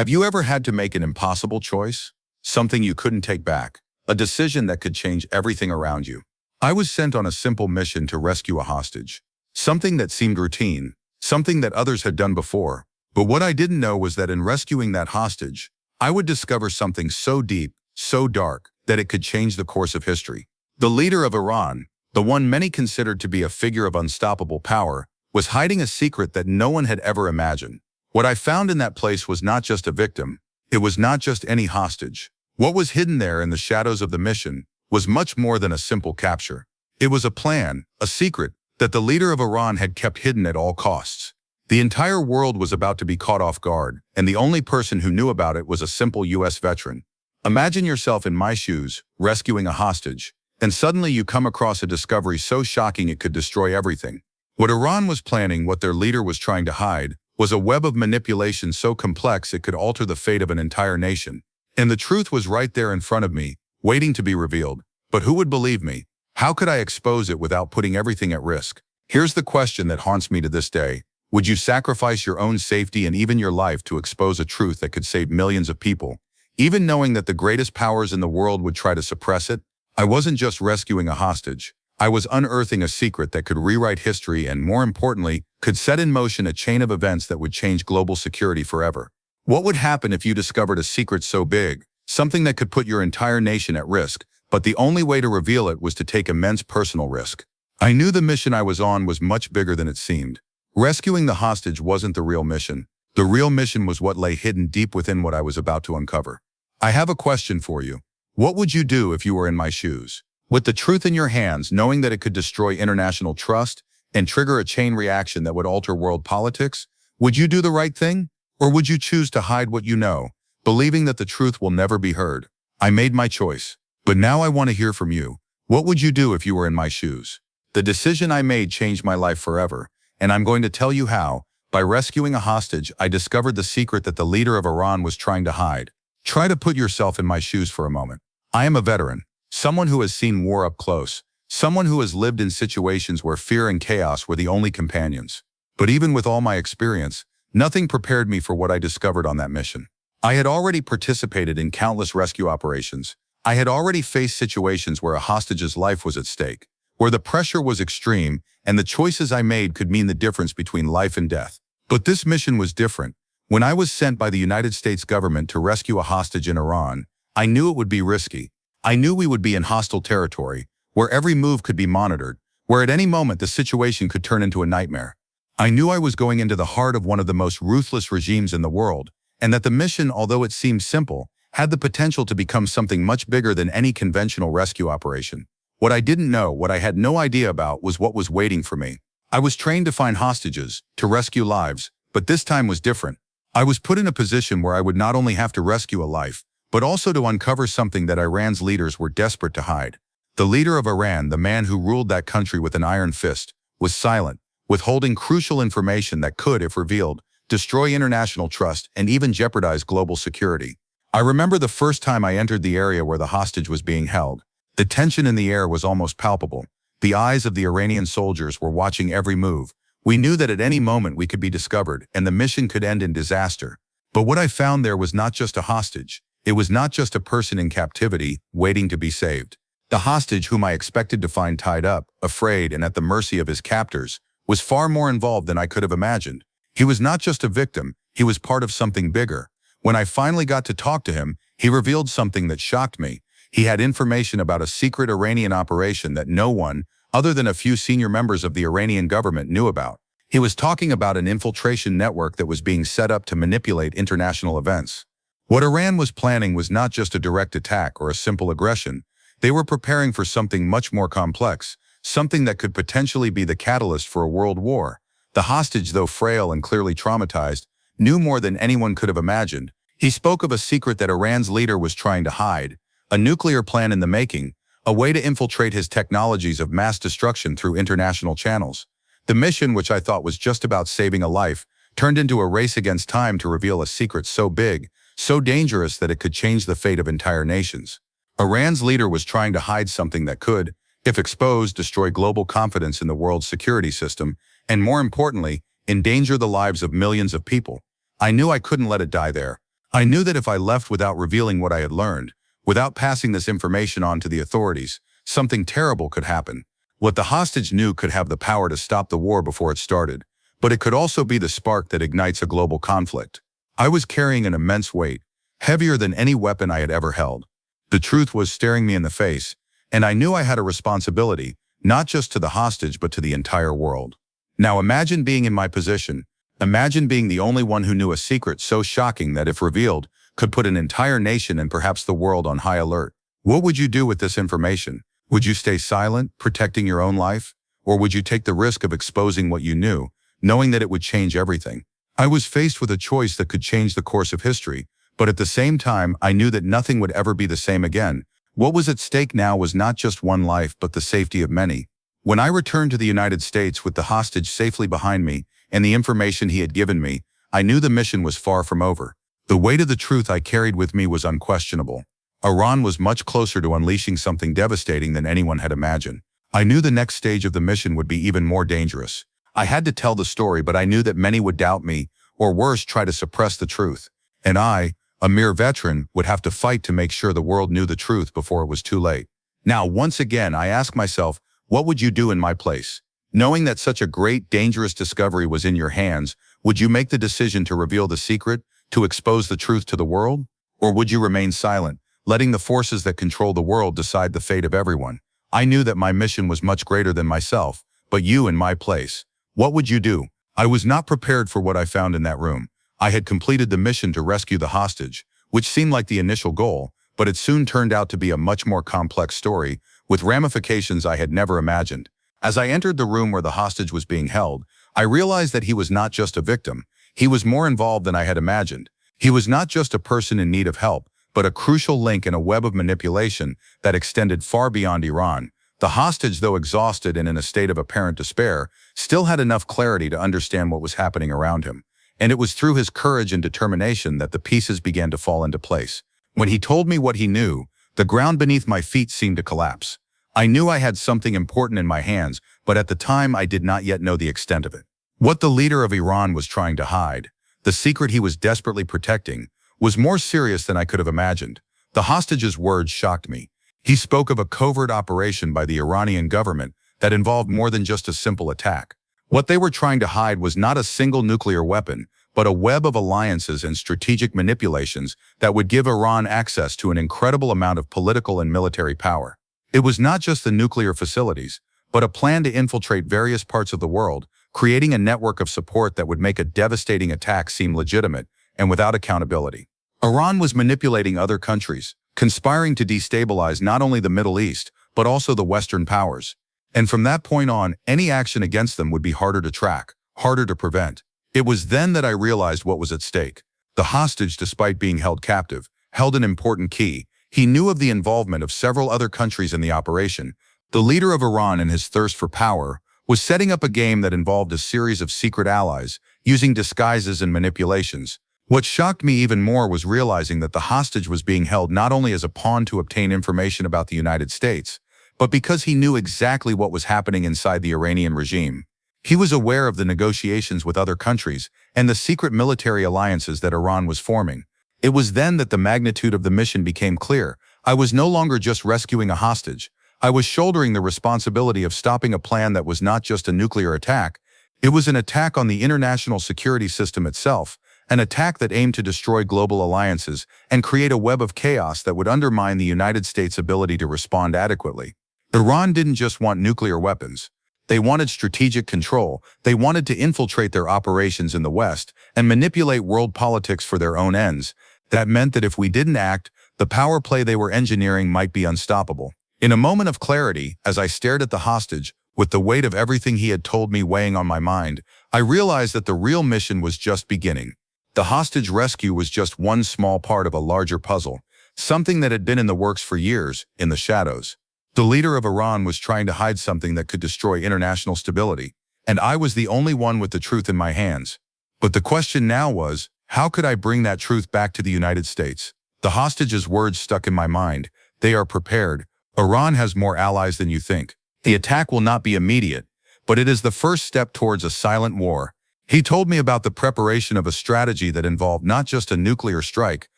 Have you ever had to make an impossible choice? Something you couldn't take back? A decision that could change everything around you? I was sent on a simple mission to rescue a hostage. Something that seemed routine, something that others had done before. But what I didn't know was that in rescuing that hostage, I would discover something so deep, so dark, that it could change the course of history. The leader of Iran, the one many considered to be a figure of unstoppable power, was hiding a secret that no one had ever imagined. What I found in that place was not just a victim. It was not just any hostage. What was hidden there in the shadows of the mission was much more than a simple capture. It was a plan, a secret, that the leader of Iran had kept hidden at all costs. The entire world was about to be caught off guard, and the only person who knew about it was a simple US veteran. Imagine yourself in my shoes, rescuing a hostage, and suddenly you come across a discovery so shocking it could destroy everything. What Iran was planning, what their leader was trying to hide, was a web of manipulation so complex it could alter the fate of an entire nation. And the truth was right there in front of me, waiting to be revealed. But who would believe me? How could I expose it without putting everything at risk? Here's the question that haunts me to this day. Would you sacrifice your own safety and even your life to expose a truth that could save millions of people, even knowing that the greatest powers in the world would try to suppress it? I wasn't just rescuing a hostage. I was unearthing a secret that could rewrite history and, more importantly, could set in motion a chain of events that would change global security forever. What would happen if you discovered a secret so big, something that could put your entire nation at risk, but the only way to reveal it was to take immense personal risk? I knew the mission I was on was much bigger than it seemed. Rescuing the hostage wasn't the real mission. The real mission was what lay hidden deep within what I was about to uncover. I have a question for you. What would you do if you were in my shoes? With the truth in your hands, knowing that it could destroy international trust and trigger a chain reaction that would alter world politics, would you do the right thing? Or would you choose to hide what you know, believing that the truth will never be heard? I made my choice. But now I want to hear from you. What would you do if you were in my shoes? The decision I made changed my life forever, and I'm going to tell you how. By rescuing a hostage, I discovered the secret that the leader of Iran was trying to hide. Try to put yourself in my shoes for a moment. I am a veteran. Someone who has seen war up close. Someone who has lived in situations where fear and chaos were the only companions. But even with all my experience, nothing prepared me for what I discovered on that mission. I had already participated in countless rescue operations. I had already faced situations where a hostage's life was at stake, where the pressure was extreme and the choices I made could mean the difference between life and death. But this mission was different. When I was sent by the United States government to rescue a hostage in Iran, I knew it would be risky. I knew we would be in hostile territory, where every move could be monitored, where at any moment the situation could turn into a nightmare. I knew I was going into the heart of one of the most ruthless regimes in the world, and that the mission, although it seemed simple, had the potential to become something much bigger than any conventional rescue operation. What I didn't know, what I had no idea about, was what was waiting for me. I was trained to find hostages, to rescue lives, but this time was different. I was put in a position where I would not only have to rescue a life, but also to uncover something that Iran's leaders were desperate to hide. The leader of Iran, the man who ruled that country with an iron fist, was silent, withholding crucial information that could, if revealed, destroy international trust and even jeopardize global security. I remember the first time I entered the area where the hostage was being held. The tension in the air was almost palpable. The eyes of the Iranian soldiers were watching every move. We knew that at any moment we could be discovered and the mission could end in disaster. But what I found there was not just a hostage. It was not just a person in captivity, waiting to be saved. The hostage, whom I expected to find tied up, afraid, and at the mercy of his captors, was far more involved than I could have imagined. He was not just a victim, he was part of something bigger. When I finally got to talk to him, he revealed something that shocked me. He had information about a secret Iranian operation that no one, other than a few senior members of the Iranian government, knew about. He was talking about an infiltration network that was being set up to manipulate international events. What Iran was planning was not just a direct attack or a simple aggression. They were preparing for something much more complex, something that could potentially be the catalyst for a world war. The hostage, though frail and clearly traumatized, knew more than anyone could have imagined. He spoke of a secret that Iran's leader was trying to hide, a nuclear plan in the making, a way to infiltrate his technologies of mass destruction through international channels. The mission, which I thought was just about saving a life, turned into a race against time to reveal a secret so big, so dangerous that it could change the fate of entire nations. Iran's leader was trying to hide something that could, if exposed, destroy global confidence in the world's security system, and more importantly, endanger the lives of millions of people. I knew I couldn't let it die there. I knew that if I left without revealing what I had learned, without passing this information on to the authorities, something terrible could happen. What the hostage knew could have the power to stop the war before it started, but it could also be the spark that ignites a global conflict. I was carrying an immense weight, heavier than any weapon I had ever held. The truth was staring me in the face, and I knew I had a responsibility, not just to the hostage but to the entire world. Now imagine being in my position. Imagine being the only one who knew a secret so shocking that if revealed, could put an entire nation and perhaps the world on high alert. What would you do with this information? Would you stay silent, protecting your own life? Or would you take the risk of exposing what you knew, knowing that it would change everything? I was faced with a choice that could change the course of history, but at the same time, I knew that nothing would ever be the same again. What was at stake now was not just one life but the safety of many. When I returned to the United States with the hostage safely behind me and the information he had given me, I knew the mission was far from over. The weight of the truth I carried with me was unquestionable. Iran was much closer to unleashing something devastating than anyone had imagined. I knew the next stage of the mission would be even more dangerous. I had to tell the story, but I knew that many would doubt me, or worse, try to suppress the truth. And I, a mere veteran, would have to fight to make sure the world knew the truth before it was too late. Now, once again, I ask myself, what would you do in my place? Knowing that such a great, dangerous discovery was in your hands, would you make the decision to reveal the secret, to expose the truth to the world? Or would you remain silent, letting the forces that control the world decide the fate of everyone? I knew that my mission was much greater than myself, but you in my place. What would you do? I was not prepared for what I found in that room. I had completed the mission to rescue the hostage, which seemed like the initial goal, but it soon turned out to be a much more complex story, with ramifications I had never imagined. As I entered the room where the hostage was being held, I realized that he was not just a victim. He was more involved than I had imagined. He was not just a person in need of help, but a crucial link in a web of manipulation that extended far beyond Iran. The hostage, though exhausted and in a state of apparent despair, still had enough clarity to understand what was happening around him. And it was through his courage and determination that the pieces began to fall into place. When he told me what he knew, the ground beneath my feet seemed to collapse. I knew I had something important in my hands, but at the time I did not yet know the extent of it. What the leader of Iran was trying to hide, the secret he was desperately protecting, was more serious than I could have imagined. The hostage's words shocked me. He spoke of a covert operation by the Iranian government that involved more than just a simple attack. What they were trying to hide was not a single nuclear weapon, but a web of alliances and strategic manipulations that would give Iran access to an incredible amount of political and military power. It was not just the nuclear facilities, but a plan to infiltrate various parts of the world, creating a network of support that would make a devastating attack seem legitimate and without accountability. Iran was manipulating other countries, conspiring to destabilize not only the Middle East, but also the Western powers. And from that point on, any action against them would be harder to track, harder to prevent. It was then that I realized what was at stake. The hostage, despite being held captive, held an important key. He knew of the involvement of several other countries in the operation. The leader of Iran, in his thirst for power, was setting up a game that involved a series of secret allies, using disguises and manipulations. What shocked me even more was realizing that the hostage was being held not only as a pawn to obtain information about the United States, but because he knew exactly what was happening inside the Iranian regime. He was aware of the negotiations with other countries and the secret military alliances that Iran was forming. It was then that the magnitude of the mission became clear. I was no longer just rescuing a hostage. I was shouldering the responsibility of stopping a plan that was not just a nuclear attack. It was an attack on the international security system itself, an attack that aimed to destroy global alliances and create a web of chaos that would undermine the United States' ability to respond adequately. Iran didn't just want nuclear weapons. They wanted strategic control. They wanted to infiltrate their operations in the West and manipulate world politics for their own ends. That meant that if we didn't act, the power play they were engineering might be unstoppable. In a moment of clarity, as I stared at the hostage, with the weight of everything he had told me weighing on my mind, I realized that the real mission was just beginning. The hostage rescue was just one small part of a larger puzzle, something that had been in the works for years, in the shadows. The leader of Iran was trying to hide something that could destroy international stability, and I was the only one with the truth in my hands. But the question now was, how could I bring that truth back to the United States? The hostage's words stuck in my mind. They are prepared. Iran has more allies than you think. The attack will not be immediate, but it is the first step towards a silent war. He told me about the preparation of a strategy that involved not just a nuclear strike,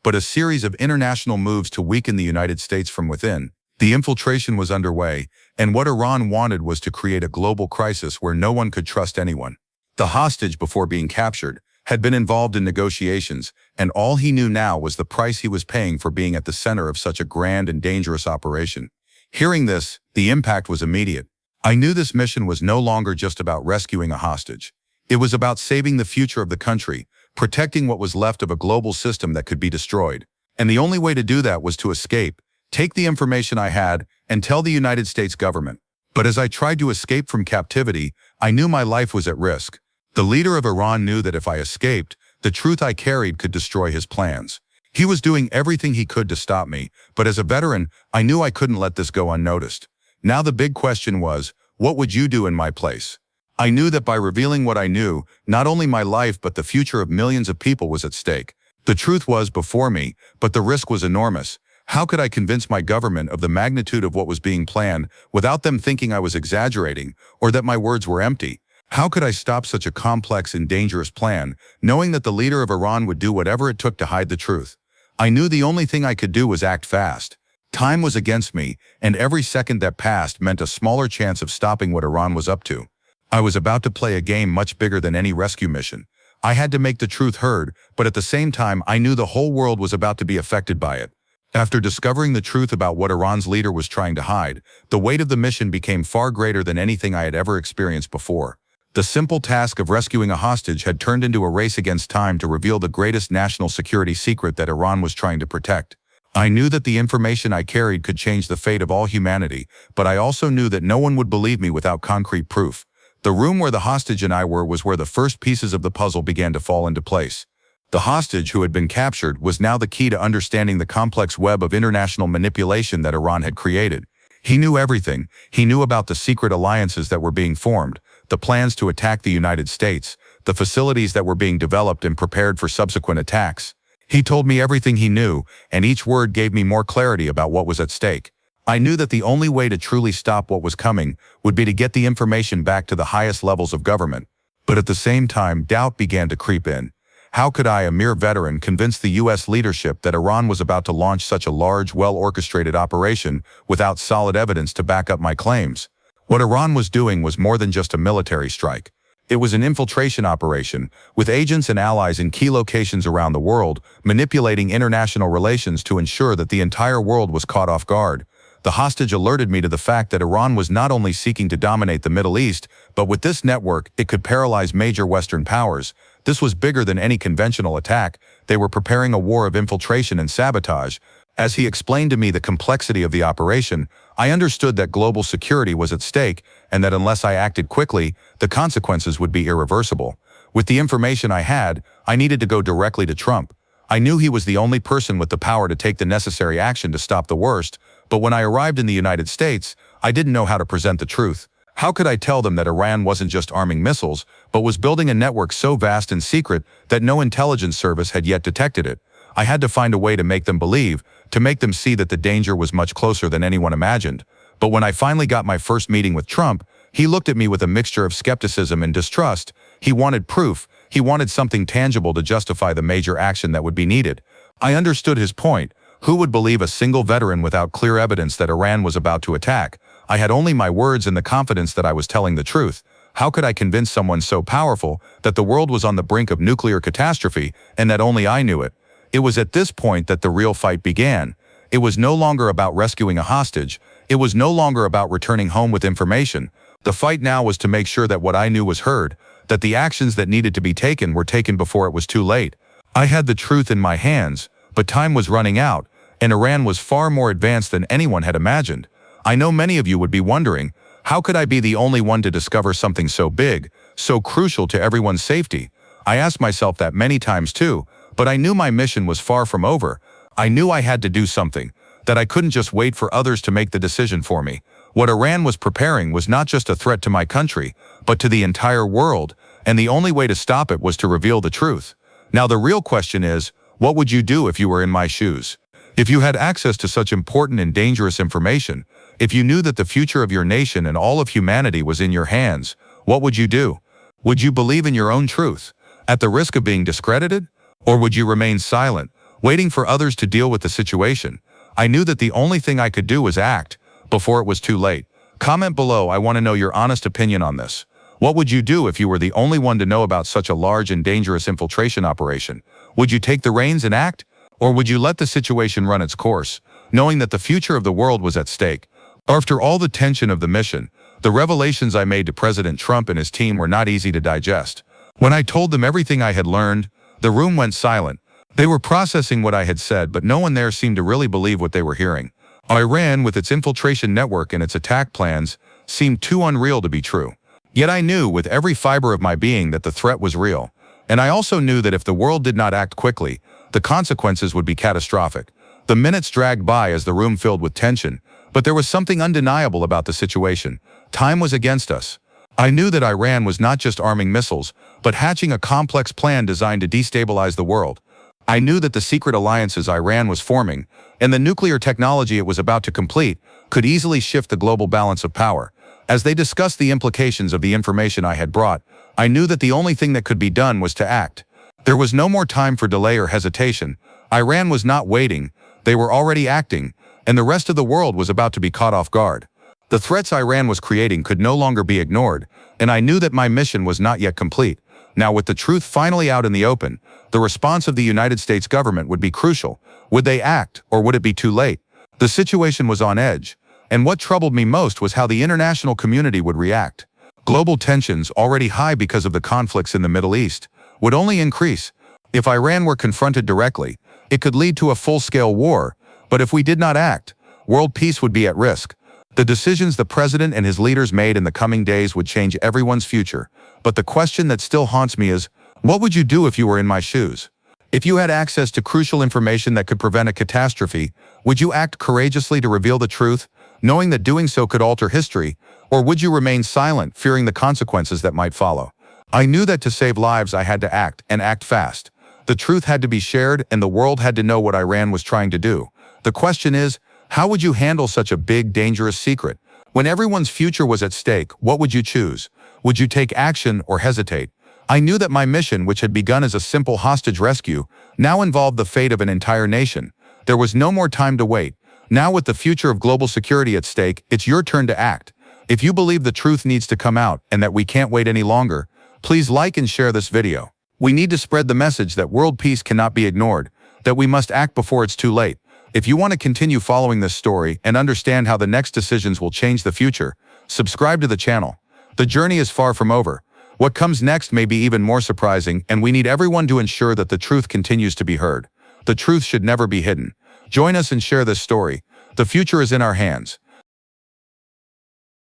but a series of international moves to weaken the United States from within. The infiltration was underway, and what Iran wanted was to create a global crisis where no one could trust anyone. The hostage, before being captured, had been involved in negotiations, and all he knew now was the price he was paying for being at the center of such a grand and dangerous operation. Hearing this, the impact was immediate. I knew this mission was no longer just about rescuing a hostage. It was about saving the future of the country, protecting what was left of a global system that could be destroyed. And the only way to do that was to escape, take the information I had, and tell the United States government. But as I tried to escape from captivity, I knew my life was at risk. The leader of Iran knew that if I escaped, the truth I carried could destroy his plans. He was doing everything he could to stop me, but as a veteran, I knew I couldn't let this go unnoticed. Now the big question was, what would you do in my place? I knew that by revealing what I knew, not only my life but the future of millions of people was at stake. The truth was before me, but the risk was enormous. How could I convince my government of the magnitude of what was being planned without them thinking I was exaggerating or that my words were empty? How could I stop such a complex and dangerous plan, knowing that the leader of Iran would do whatever it took to hide the truth? I knew the only thing I could do was act fast. Time was against me, and every second that passed meant a smaller chance of stopping what Iran was up to. I was about to play a game much bigger than any rescue mission. I had to make the truth heard, but at the same time I knew the whole world was about to be affected by it. After discovering the truth about what Iran's leader was trying to hide, the weight of the mission became far greater than anything I had ever experienced before. The simple task of rescuing a hostage had turned into a race against time to reveal the greatest national security secret that Iran was trying to protect. I knew that the information I carried could change the fate of all humanity, but I also knew that no one would believe me without concrete proof. The room where the hostage and I were was where the first pieces of the puzzle began to fall into place. The hostage who had been captured was now the key to understanding the complex web of international manipulation that Iran had created. He knew everything. He knew about the secret alliances that were being formed, the plans to attack the United States, the facilities that were being developed and prepared for subsequent attacks. He told me everything he knew, and each word gave me more clarity about what was at stake. I knew that the only way to truly stop what was coming would be to get the information back to the highest levels of government. But at the same time, doubt began to creep in. How could I, a mere veteran, convince the U.S. leadership that Iran was about to launch such a large, well-orchestrated operation without solid evidence to back up my claims? What Iran was doing was more than just a military strike. It was an infiltration operation, with agents and allies in key locations around the world, manipulating international relations to ensure that the entire world was caught off guard. The hostage alerted me to the fact that Iran was not only seeking to dominate the Middle East, but with this network, it could paralyze major Western powers. This was bigger than any conventional attack. They were preparing a war of infiltration and sabotage. As he explained to me the complexity of the operation, I understood that global security was at stake and that unless I acted quickly, the consequences would be irreversible. With the information I had, I needed to go directly to Trump. I knew he was the only person with the power to take the necessary action to stop the worst, but when I arrived in the United States, I didn't know how to present the truth. How could I tell them that Iran wasn't just arming missiles, but was building a network so vast and secret that no intelligence service had yet detected it? I had to find a way to make them believe, to make them see that the danger was much closer than anyone imagined. But when I finally got my first meeting with Trump, he looked at me with a mixture of skepticism and distrust. He wanted proof. He wanted something tangible to justify the major action that would be needed. I understood his point. Who would believe a single veteran without clear evidence that Iran was about to attack? I had only my words and the confidence that I was telling the truth. How could I convince someone so powerful that the world was on the brink of nuclear catastrophe and that only I knew it? It was at this point that the real fight began. It was no longer about rescuing a hostage. It was no longer about returning home with information. The fight now was to make sure that what I knew was heard, that the actions that needed to be taken were taken before it was too late. I had the truth in my hands, but time was running out, and Iran was far more advanced than anyone had imagined. I know many of you would be wondering, how could I be the only one to discover something so big, so crucial to everyone's safety? I asked myself that many times too, but I knew my mission was far from over. I knew I had to do something, that I couldn't just wait for others to make the decision for me. What Iran was preparing was not just a threat to my country, but to the entire world, and the only way to stop it was to reveal the truth. Now the real question is, what would you do if you were in my shoes? If you had access to such important and dangerous information, if you knew that the future of your nation and all of humanity was in your hands, what would you do? Would you believe in your own truth, at the risk of being discredited? Or would you remain silent, waiting for others to deal with the situation? I knew that the only thing I could do was act, before it was too late. Comment below, I want to know your honest opinion on this. What would you do if you were the only one to know about such a large and dangerous infiltration operation? Would you take the reins and act? Or would you let the situation run its course, knowing that the future of the world was at stake? After all the tension of the mission, the revelations I made to President Trump and his team were not easy to digest. When I told them everything I had learned, the room went silent. They were processing what I had said, but no one there seemed to really believe what they were hearing. Iran, with its infiltration network and its attack plans, seemed too unreal to be true. Yet I knew with every fiber of my being that the threat was real. And I also knew that if the world did not act quickly, the consequences would be catastrophic. The minutes dragged by as the room filled with tension, but there was something undeniable about the situation. Time was against us. I knew that Iran was not just arming missiles, but hatching a complex plan designed to destabilize the world. I knew that the secret alliances Iran was forming, and the nuclear technology it was about to complete, could easily shift the global balance of power. As they discussed the implications of the information I had brought, I knew that the only thing that could be done was to act. There was no more time for delay or hesitation. Iran was not waiting, they were already acting, and the rest of the world was about to be caught off guard. The threats Iran was creating could no longer be ignored, and I knew that my mission was not yet complete. Now, with the truth finally out in the open, the response of the United States government would be crucial. Would they act, or would it be too late? The situation was on edge, and what troubled me most was how the international community would react. Global tensions, already high because of the conflicts in the Middle East, would only increase. If Iran were confronted directly, it could lead to a full-scale war, but if we did not act, world peace would be at risk. The decisions the president and his leaders made in the coming days would change everyone's future. But the question that still haunts me is, what would you do if you were in my shoes? If you had access to crucial information that could prevent a catastrophe, would you act courageously to reveal the truth, knowing that doing so could alter history, or would you remain silent, fearing the consequences that might follow? I knew that to save lives I had to act, and act fast. The truth had to be shared, and the world had to know what Iran was trying to do. The question is, how would you handle such a big, dangerous secret? When everyone's future was at stake, what would you choose? Would you take action or hesitate? I knew that my mission, which had begun as a simple hostage rescue, now involved the fate of an entire nation. There was no more time to wait. Now, with the future of global security at stake, it's your turn to act. If you believe the truth needs to come out and that we can't wait any longer, please like and share this video. We need to spread the message that world peace cannot be ignored, that we must act before it's too late. If you want to continue following this story and understand how the next decisions will change the future, subscribe to the channel. The journey is far from over. What comes next may be even more surprising, and we need everyone to ensure that the truth continues to be heard. The truth should never be hidden. Join us and share this story. The future is in our hands.